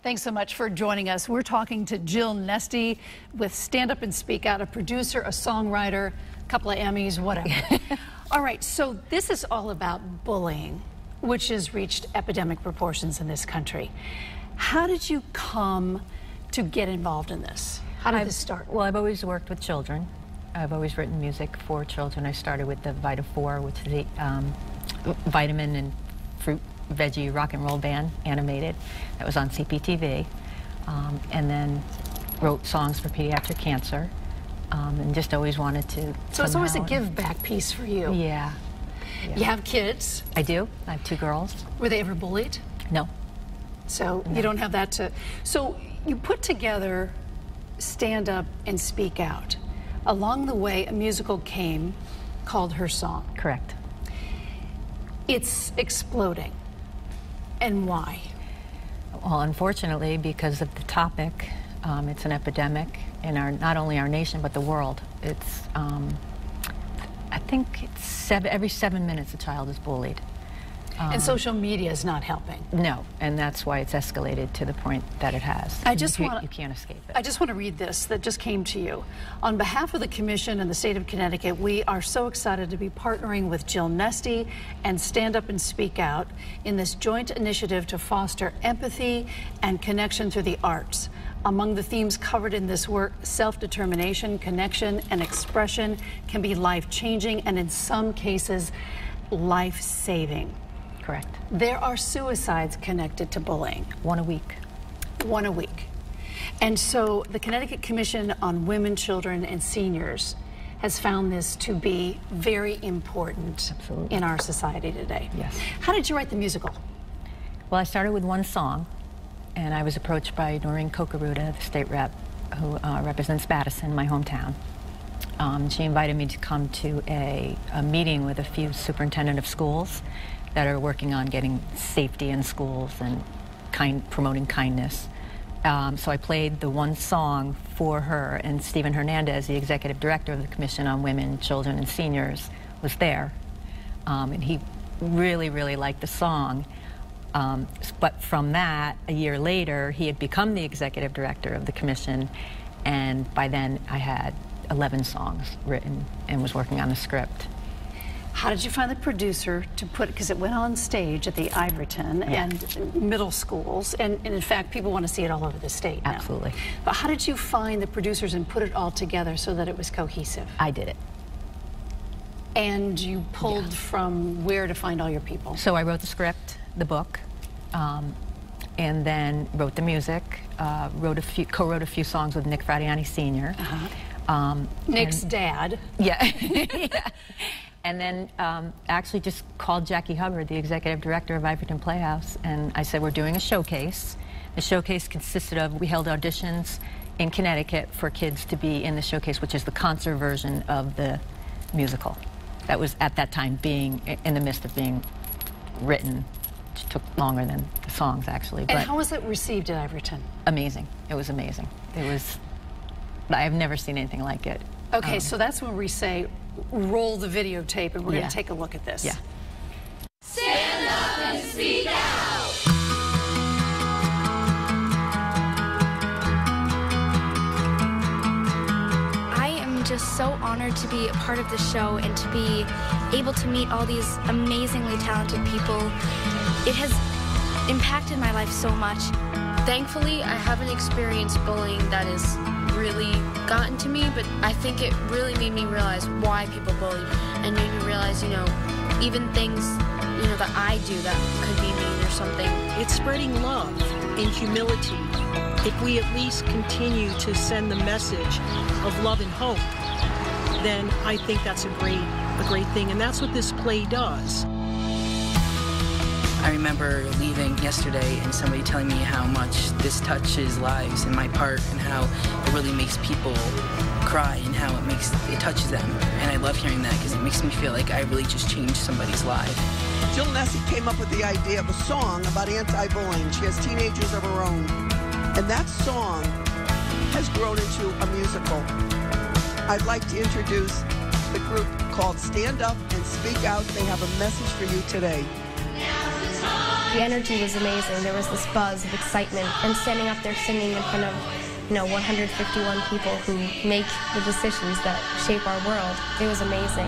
Thanks so much for joining us. We're talking to Jill Nesty with Stand Up and Speak Out, a producer, a songwriter, a couple of Emmys, whatever. All right, so this is all about bullying, which has reached epidemic proportions in this country. How did you come to get involved in this? How did this start? Well, I've always worked with children. I've always written music for children. I started with the Vita 4, which is a vitamin and fruit veggie rock and roll band, animated. That was on CPTV. And then wrote songs for pediatric cancer. And just always wanted to. So it's always a give back piece for you. Yeah. You have kids? I do. I have 2 girls. Were they ever bullied? No. So you don't have that to. So you put together Stand Up and Speak Out. Along the way, a musical came called Her Song. Correct. It's exploding. And why? Well, unfortunately, because of the topic, it's an epidemic in not only our nation, but the world. It's, I think it's every 7 minutes a child is bullied. And social media is not helping. No, and that's why it's escalated to the point that it has. You can't escape it. I just want to read this that just came to you. On behalf of the Commission and the state of Connecticut, we are so excited to be partnering with Jill Nesty and Stand Up and Speak Out in this joint initiative to foster empathy and connection through the arts. Among the themes covered in this work, self-determination, connection, and expression can be life-changing and in some cases, life-saving. Correct. There are suicides connected to bullying. 1 a week. 1 a week. And so the Connecticut Commission on Women, Children, and Seniors has found this to be very important in our society today. Yes. How did you write the musical? Well, I started with 1 song, and I was approached by Noreen Kokaruda, the state rep, who represents Madison, my hometown. She invited me to come to a meeting with a few superintendent of schools that are working on getting safety in schools and promoting kindness. So I played the 1 song for her, and Stephen Hernandez, the executive director of the Commission on Women, Children, and Seniors, was there. And he really, really liked the song. But from that, a year later, he had become the executive director of the Commission, and by then I had 11 songs written and was working on a script. How did you find the producer to put it, because it went on stage at the Iverton and middle schools, and in fact, people want to see it all over the state now. Absolutely. But how did you find the producers and put it all together so that it was cohesive? I did it. And you pulled from where to find all your people? So I wrote the script, the book, and then wrote the music, co-wrote a few songs with Nick Fradiani Sr. Nick's dad. Yeah. Yeah. And then actually just called Jackie Hubbard, the executive director of Iverton Playhouse, and I said, we're doing a showcase. The showcase consisted of, we held auditions in Connecticut for kids to be in the showcase, which is the concert version of the musical. That was at that time being in the midst of being written. It took longer than the songs, actually. And how was it received at Iverton? Amazing. It was amazing. It was, I've never seen anything like it. Okay, so that's when we say, roll the videotape, and we're going to take a look at this. Yeah. Stand up and speak out. I am just so honored to be a part of the show and to be able to meet all these amazingly talented people. It has impacted my life so much. Thankfully, I haven't experienced bullying that has really gotten to me, but I think it really made me realize why people bully, and made me realize, you know, even things, you know, that I do that could be mean or something. It's spreading love and humility. If we at least continue to send the message of love and hope, then I think that's a great thing, and that's what this play does. I remember leaving yesterday and somebody telling me how much this touches lives and my part, and how it really makes people cry, and how it touches them. And I love hearing that because it makes me feel like I really just changed somebody's life. Jill Nesty came up with the idea of a song about anti-bullying. She has teenagers of her own. And that song has grown into a musical. I'd like to introduce the group called Stand Up and Speak Out. They have a message for you today. Now's the time. The energy was amazing. There was this buzz of excitement, and standing up there singing in front of 151 people who make the decisions that shape our world. It was amazing.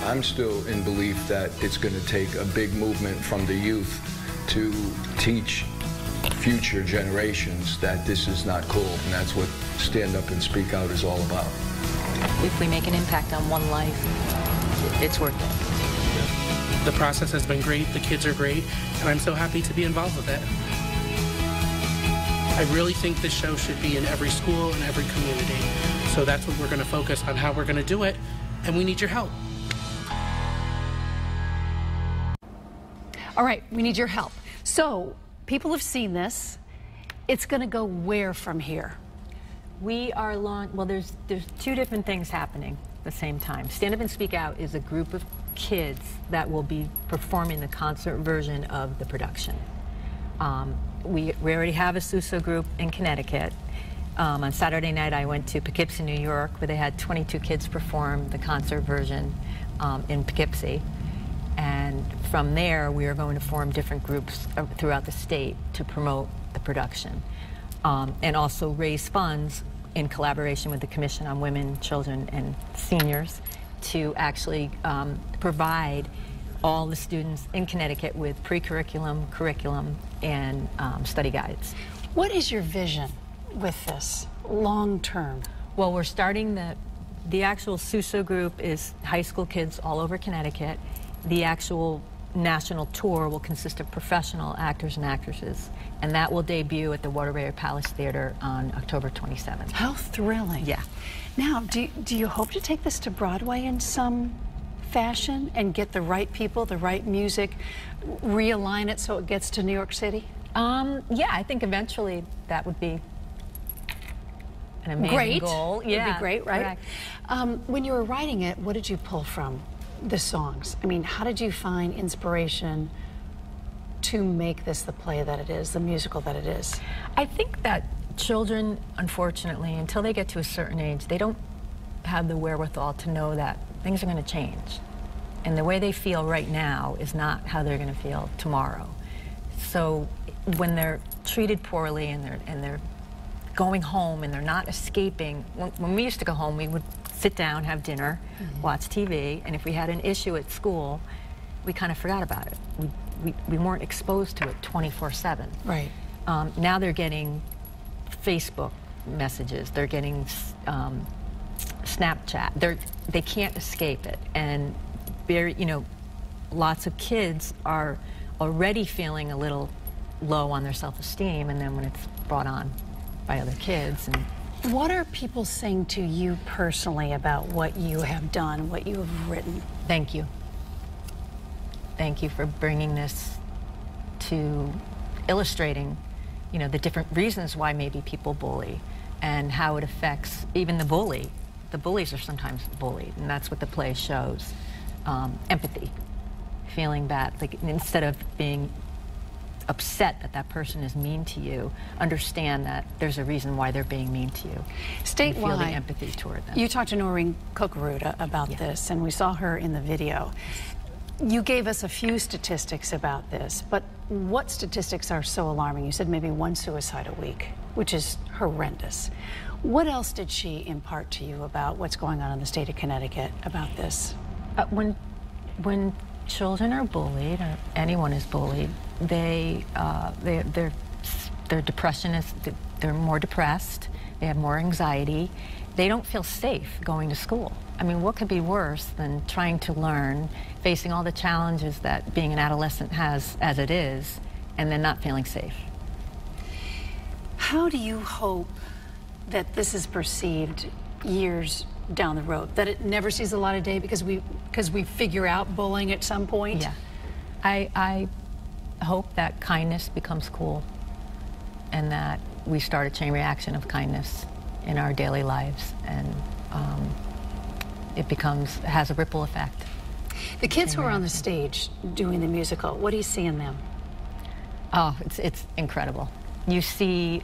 I'm still in belief that it's going to take a big movement from the youth to teach future generations that this is not cool, and that's what Stand Up and Speak Out is all about. If we make an impact on one life, it's worth it. The process has been great, the kids are great, and I'm so happy to be involved with it. I really think this show should be in every school and every community. So that's what we're going to focus on, how we're going to do it, and we need your help. All right, we need your help. So, people have seen this. It's going to go where from here? We are well, there's two different things happening at the same time. Stand Up and Speak Out is a group of kids that will be performing the concert version of the production. We already have a SUSO group in Connecticut. On Saturday night, I went to Poughkeepsie, New York, where they had 22 kids perform the concert version in Poughkeepsie. And from there, we are going to form different groups throughout the state to promote the production and also raise funds in collaboration with the Commission on Women, Children, and Seniors to actually provide all the students in Connecticut with pre-curriculum, curriculum, and study guides. What is your vision with this long term? Well, we're starting the actual SUSO group is high school kids all over Connecticut. The actual national tour will consist of professional actors and actresses, and that will debut at the Waterbury Palace Theater on October 27th. How thrilling. Yeah. Now, do you hope to take this to Broadway in some fashion and get the right people, the right music, realign it so it gets to New York City? Yeah, I think eventually that would be an amazing goal. Yeah. It would be great, right? When you were writing it, what did you pull from the songs? I mean, how did you find inspiration to make this the play that it is, the musical that it is? I think that children, unfortunately, until they get to a certain age, they don't have the wherewithal to know that things are going to change. And the way they feel right now is not how they're going to feel tomorrow. So when they're treated poorly and they're going home and they're not escaping, when we used to go home, we would sit down, have dinner, watch TV, and if we had an issue at school, we kind of forgot about it. We weren't exposed to it 24/7. Right. Now they're getting Facebook messages, they're getting Snapchat. They can't escape it, and lots of kids are already feeling a little low on their self-esteem, and then when it's brought on by other kids. And what are people saying to you personally about what you have done, what you have written? Thank you. Thank you for bringing this to illustrating, the different reasons why maybe people bully and how it affects even the bully. The bullies are sometimes bullied, and that's what the play shows. Empathy, feeling bad, like instead of being upset that that person is mean to you, understand that there's a reason why they're being mean to you. Statewide, feel the empathy toward them. You talked to Noreen Kokaruda about this, and we saw her in the video. You gave us a few statistics about this, but what statistics are so alarming? You said maybe one suicide a week, which is horrendous. What else did she impart to you about what's going on in the state of Connecticut about this? When children are bullied, or anyone is bullied, their depression is, they're more depressed, they have more anxiety, they don't feel safe going to school. I mean, what could be worse than trying to learn, facing all the challenges that being an adolescent has as it is, and then not feeling safe? How do you hope that this is perceived years down the road, that it never sees the light of day because we figure out bullying at some point? Yeah. I hope that kindness becomes cool, and that we start a chain reaction of kindness in our daily lives, and it has a ripple effect. The kids who are on the stage doing the musical, what do you see in them? Oh, it's incredible. You see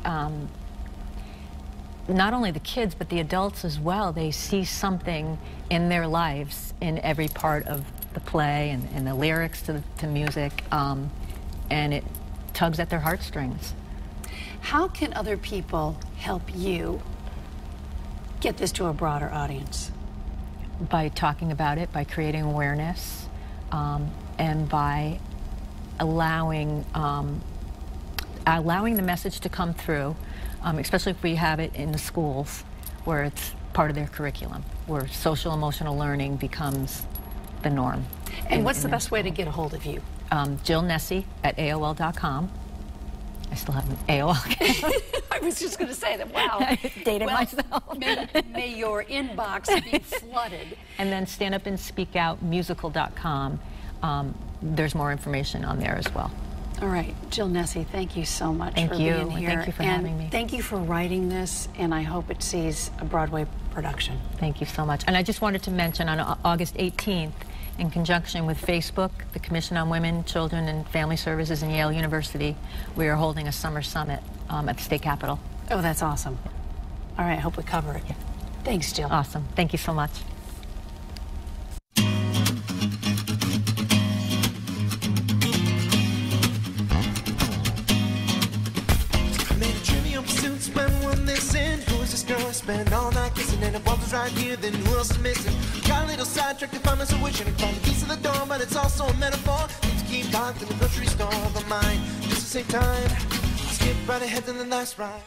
not only the kids, but the adults as well, they see something in their lives in every part of the play and the lyrics to music, and it tugs at their heartstrings. How can other people help you get this to a broader audience? By talking about it, by creating awareness, and by allowing the message to come through, especially if we have it in the schools where it's part of their curriculum, where social emotional learning becomes the norm. And what's the best way to get a hold of you? Jill Nessie at AOL.com. I still have an AOL account. I was just going to say that, wow. Dated myself. May your inbox be flooded. And then standupandspeakoutmusical.com. There's more information on there as well. All right, Jill Nessie, thank you so much for being here. Thank you for having me. Thank you for writing this, and I hope it sees a Broadway production. Thank you so much. And I just wanted to mention on August 18th, in conjunction with Facebook, the Commission on Women, Children, and Family Services, and Yale University, we are holding a summer summit at the state capitol. Oh, that's awesome. All right, I hope we cover it. Yeah. Thanks, Jill. Awesome. Thank you so much. Spend all night kissing and if was right here, then who else is missing? Got a little sidetracked if I'm so wishing to find the keys to the door, but it's also a metaphor. Need to keep locked in the grocery store, but mine just to save time. Skip right ahead to the last ride.